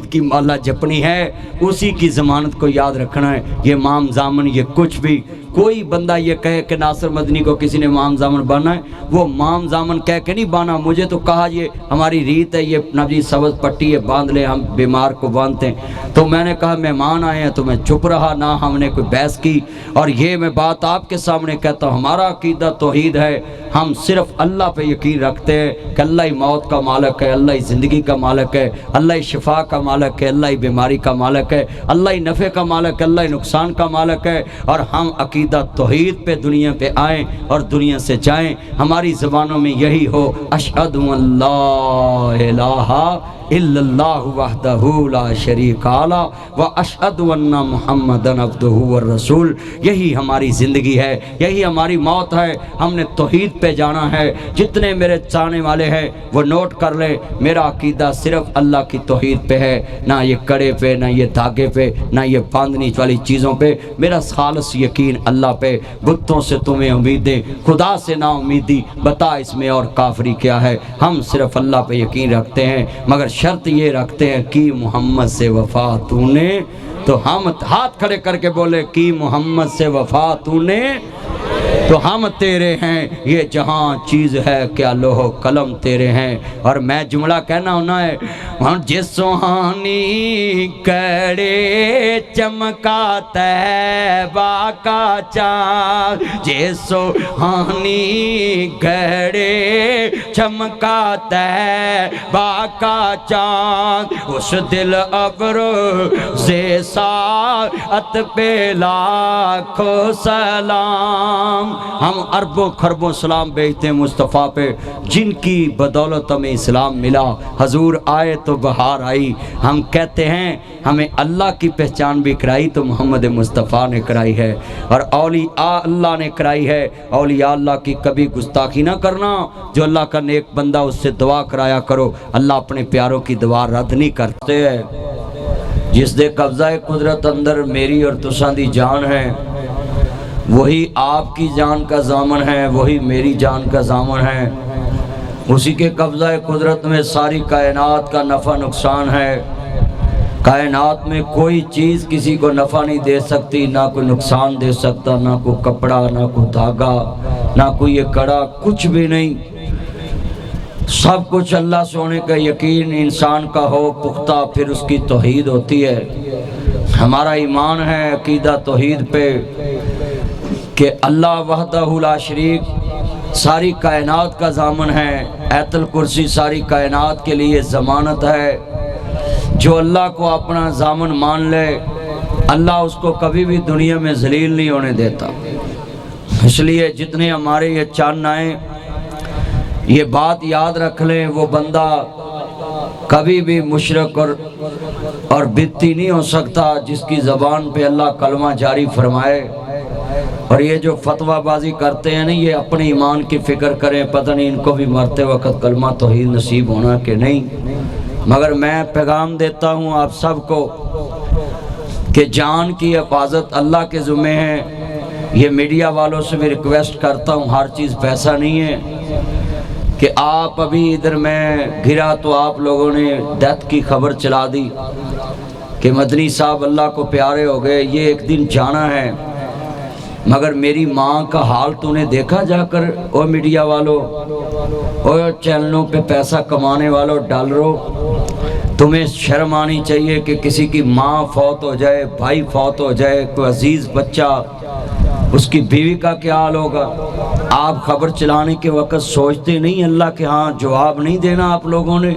توحید کی مالا جپنی ہے، اسی کی ضمانت کو یاد رکھنا ہے۔ یہ امام ضامن، یہ کچھ بھی کوئی بندہ یہ کہے کہ ناصر مدنی کو کسی نے امام ضامن بانا ہے، وہ امام ضامن کہہ کے نہیں بانا۔ مجھے تو کہا یہ ہماری ریت ہے، یہ نبی سبز پٹی ہے باندھ لے، ہم بیمار کو باندھتے ہیں۔ تو میں نے کہا مہمان آئے ہیں تو میں چپ رہا، نہ ہم نے کوئی بحث کی۔ اور یہ میں بات آپ کے سامنے کہتا ہوں، ہمارا عقیدہ توحید ہے، ہم صرف اللہ پہ یقین رکھتے ہیں کہ اللہ ہی موت کا مالک ہے، اللہ ہی زندگی کا مالک ہے، اللہ ہی شفا کا مالک ہے، اللہ ہی بیماری کا مالک ہے، اللہ ہی نفع کا مالک ہے، اللہ ہی نقصان کا مالک ہے۔ اور ہم عقیدہ توحید پہ دنیا پہ آئیں اور دنیا سے جائیں، ہماری زبانوں میں یہی ہو، اشہد ان لا الہ الا اللہ وحدہ لا شریک لہ واشہد ان محمدا عبدہ والرسول۔ یہی ہماری زندگی ہے، یہی ہماری موت ہے، ہم نے توحید پہ جانا ہے۔ جتنے میرے چاہنے والے ہیں وہ نوٹ کر لیں، میرا عقیدہ صرف اللہ کی توحید پہ ہے، نہ یہ کڑے پہ، نہ یہ دھاگے پہ، نہ یہ باندھنے والی چیزوں پہ، میرا خالص یقین اللہ پہ۔ بتوں سے تمہیں امیدیں، خدا سے نا امیدی، بتا اس میں اور کافری کیا ہے۔ ہم صرف اللہ پہ یقین رکھتے ہیں، مگر شرط یہ رکھتے ہیں کہ محمد سے وفا تو نے، تو ہم ہاتھ کھڑے کر کے بولے کہ محمد سے وفا تو نے، تو ہم تیرے ہیں، یہ جہاں چیز ہے کیا لوح و قلم تیرے ہیں۔ اور میں جملہ کہنا ہونا ہے، جس سہانی کڑے چمکا طیبہ کا چاند، جس سہانی کڑے چمکا طیبہ کا چاند، اس دل ابروز ساعت پہ لاکھوں سلام۔ ہم اربوں خربوں سلام بھیجتے ہیں مصطفیٰ پہ، جن کی بدولت ہمیں اسلام ملا۔ حضور آئے تو بہار آئی۔ ہم کہتے ہیں ہمیں اللہ کی پہچان بھی کرائی تو محمد مصطفیٰ نے کرائی ہے، اور اولیاء اللہ نے کرائی ہے۔ اولیاء اللہ کی کبھی گستاخی نہ کرنا، جو اللہ کا نیک بندہ اس سے دعا کرایا کرو، اللہ اپنے پیاروں کی دعا رد نہیں کرتے ہیں۔ جس دے قبضہ قدرت اندر میری اور تساں دی جان ہے، وہی آپ کی جان کا ضامن ہے، وہی میری جان کا ضامن ہے۔ اسی کے قبضہ قدرت میں ساری کائنات کا نفع نقصان ہے۔ کائنات میں کوئی چیز کسی کو نفع نہیں دے سکتی، نہ کوئی نقصان دے سکتا، نہ کوئی کپڑا، نہ کوئی دھاگا، نہ کوئی یہ کڑا، کچھ بھی نہیں۔ سب کچھ اللہ سے ہونے کا یقین انسان کا ہو پختہ، پھر اس کی توحید ہوتی ہے۔ ہمارا ایمان ہے عقیدہ توحید پہ کہ اللہ وحدہ لا شریک ساری کائنات کا ضامن ہے۔ آیت الکرسی ساری کائنات کے لیے ضمانت ہے۔ جو اللہ کو اپنا ضامن مان لے، اللہ اس کو کبھی بھی دنیا میں ذلیل نہیں ہونے دیتا۔ اس لیے جتنے ہمارے یہ چاند آئیں، یہ بات یاد رکھ لیں، وہ بندہ کبھی بھی مشرک اور بدعتی نہیں ہو سکتا جس کی زبان پہ اللہ کلمہ جاری فرمائے۔ اور یہ جو فتویٰ بازی کرتے ہیں نا، یہ اپنے ایمان کی فکر کریں، پتہ نہیں ان کو بھی مرتے وقت کلمہ توحید نصیب ہونا کہ نہیں۔ مگر میں پیغام دیتا ہوں آپ سب کو کہ جان کی حفاظت اللہ کے ذمہ ہے۔ یہ میڈیا والوں سے بھی ریکویسٹ کرتا ہوں، ہر چیز پیسہ نہیں ہے کہ آپ ابھی ادھر میں گھرا تو آپ لوگوں نے ڈیتھ کی خبر چلا دی کہ مدنی صاحب اللہ کو پیارے ہو گئے، یہ ایک دن جانا ہے۔ مگر میری ماں کا حال تو نے دیکھا جا کر، او میڈیا والوں، او چینلوں پہ پیسہ کمانے والوں، ڈالروں، تمہیں شرم آنی چاہیے کہ کسی کی ماں فوت ہو جائے، بھائی فوت ہو جائے، کوئی عزیز بچہ، اس کی بیوی کا کیا حال ہوگا۔ آپ خبر چلانے کے وقت سوچتے نہیں اللہ کے ہاں جواب نہیں دینا آپ لوگوں نے۔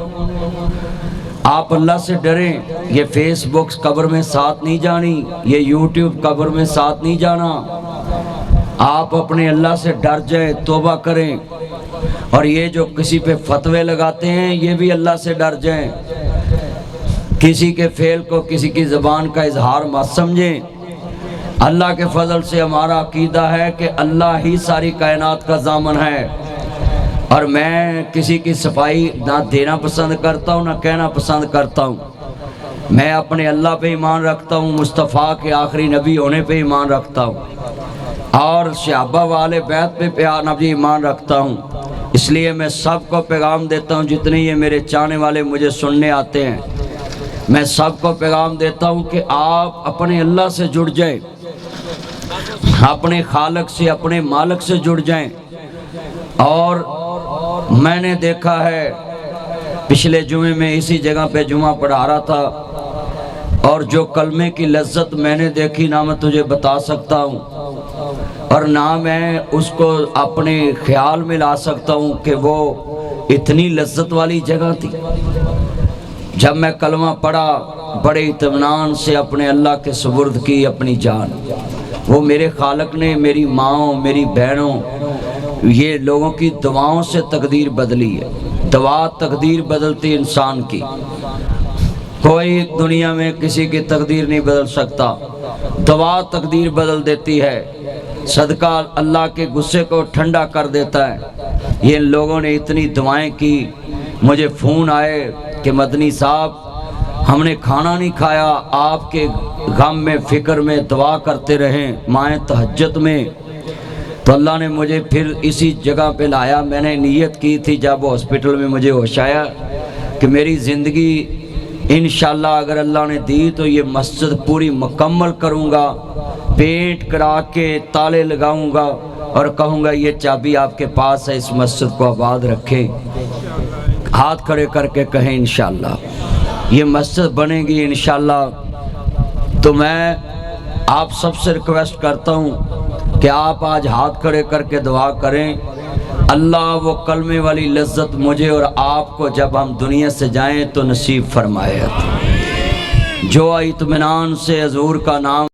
آپ اللہ سے ڈریں، یہ فیس بک قبر میں ساتھ نہیں جانی، یہ یوٹیوب قبر میں ساتھ نہیں جانا۔ آپ اپنے اللہ سے ڈر جائیں، توبہ کریں۔ اور یہ جو کسی پہ فتوے لگاتے ہیں، یہ بھی اللہ سے ڈر جائیں۔ کسی کے فعل کو کسی کی زبان کا اظہار مت سمجھیں۔ اللہ کے فضل سے ہمارا عقیدہ ہے کہ اللہ ہی ساری کائنات کا ضامن ہے، اور میں کسی کی صفائی نہ دینا پسند کرتا ہوں، نہ کہنا پسند کرتا ہوں۔ میں اپنے اللہ پہ ایمان رکھتا ہوں، مصطفیٰ کے آخری نبی ہونے پہ ایمان رکھتا ہوں، اور صحابہ والے بیت پہ پیار نبی ایمان رکھتا ہوں۔ اس لیے میں سب کو پیغام دیتا ہوں، جتنے یہ میرے چاہنے والے مجھے سننے آتے ہیں، میں سب کو پیغام دیتا ہوں کہ آپ اپنے اللہ سے جڑ جائیں، اپنے خالق سے، اپنے مالک سے جڑ جائیں۔ اور میں نے دیکھا ہے پچھلے جمعے میں اسی جگہ پہ جمعہ پڑھا رہا تھا، اور جو کلمے کی لذت میں نے دیکھی نہ میں تجھے بتا سکتا ہوں، اور نہ میں اس کو اپنے خیال میں لا سکتا ہوں کہ وہ اتنی لذت والی جگہ تھی۔ جب میں کلمہ پڑھا بڑے اطمینان سے اپنے اللہ کے سپرد کی اپنی جان۔ وہ میرے خالق نے میری ماں، میری بہنوں، یہ لوگوں کی دعاؤں سے تقدیر بدلی ہے۔ دعا تقدیر بدلتی انسان کی، کوئی دنیا میں کسی کی تقدیر نہیں بدل سکتا، دعا تقدیر بدل دیتی ہے، صدقہ اللہ کے غصے کو ٹھنڈا کر دیتا ہے۔ یہ لوگوں نے اتنی دعائیں کی، مجھے فون آئے کہ مدنی صاحب ہم نے کھانا نہیں کھایا، آپ کے غم میں فکر میں دعا کرتے رہیں مائیں تہجد میں۔ تو اللہ نے مجھے پھر اسی جگہ پہ لایا۔ میں نے نیت کی تھی جب ہاسپٹل میں مجھے ہوش آیا کہ میری زندگی انشاءاللہ اگر اللہ نے دی تو یہ مسجد پوری مکمل کروں گا، پینٹ کرا کے تالے لگاؤں گا اور کہوں گا یہ چابی آپ کے پاس ہے، اس مسجد کو آباد رکھیں۔ ہاتھ کھڑے کر کے کہیں انشاءاللہ یہ مسجد بنے گی انشاءاللہ۔ تو میں آپ سب سے ریکویسٹ کرتا ہوں کہ آپ آج ہاتھ کھڑے کر کے دعا کریں، اللہ وہ کلمے والی لذت مجھے اور آپ کو جب ہم دنیا سے جائیں تو نصیب فرمائے، جو اطمینان سے حضور کا نام